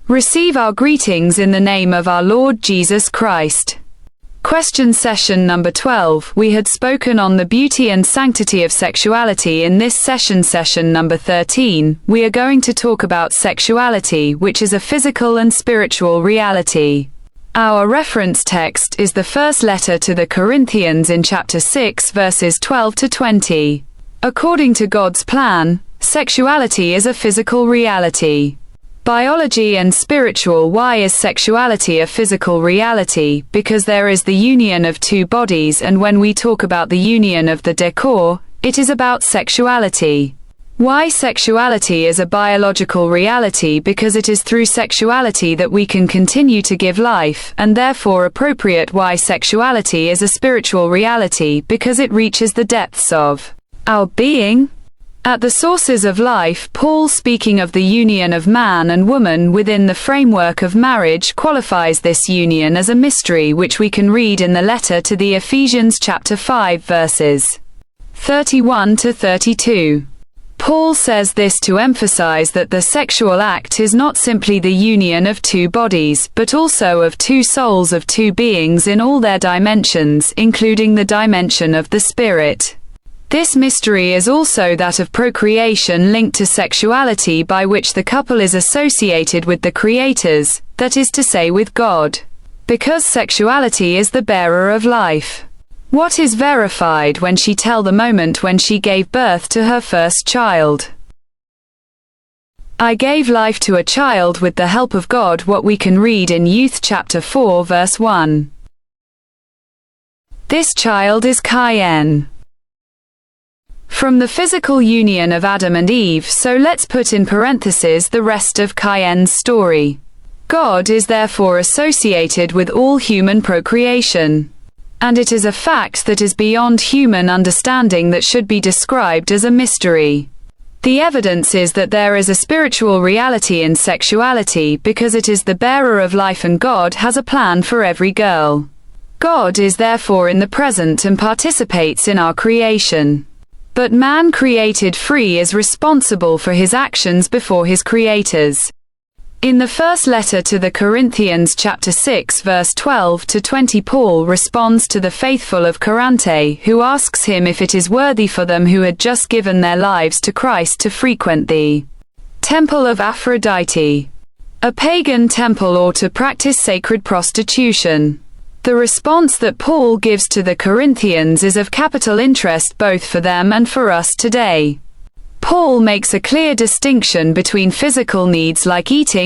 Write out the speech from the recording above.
Receive our greetings in the name of our Lord Jesus Christ. Question session number 12. We had spoken on the beauty and sanctity of sexuality. In this session number 13, we are going to talk about sexuality, which is a physical and spiritual reality. Our reference text is the first letter to the Corinthians in chapter 6 verses 12 to 20. According to God's plan, sexuality is a physical reality. Biology and spiritual. Why is sexuality a physical reality? Because there is the union of two bodies, and when we talk about the union of the decor, it is about sexuality. Why sexuality is a biological reality? Because it is through sexuality that we can continue to give life, and therefore appropriate. Why sexuality is a spiritual reality? Because it reaches the depths of our being. At the sources of life, Paul, speaking of the union of man and woman within the framework of marriage, qualifies this union as a mystery, which we can read in the letter to the Ephesians chapter 5 verses 31 to 32. Paul says this to emphasize that the sexual act is not simply the union of two bodies, but also of two souls, of two beings in all their dimensions, including the dimension of the spirit. This mystery is also that of procreation linked to sexuality, by which the couple is associated with the creators, that is to say with God. Because sexuality is the bearer of life. What is verified when she tell the moment when she gave birth to her first child? I gave life to a child with the help of God. What we can read in Youth chapter 4 verse 1. This child is Cain. From the physical union of Adam and Eve, so let's put in parentheses the rest of Cain's story. God is therefore associated with all human procreation. And it is a fact that is beyond human understanding that should be described as a mystery. The evidence is that there is a spiritual reality in sexuality, because it is the bearer of life, and God has a plan for every girl. God is therefore in the present and participates in our creation. But man, created free, is responsible for his actions before his creators. In the first letter to the Corinthians chapter 6 verse 12 to 20, Paul responds to the faithful of Corinth, who asks him if it is worthy for them, who had just given their lives to Christ, to frequent the temple of Aphrodite, a pagan temple, or to practice sacred prostitution. The response that Paul gives to the Corinthians is of capital interest both for them and for us today. Paul makes a clear distinction between physical needs like eating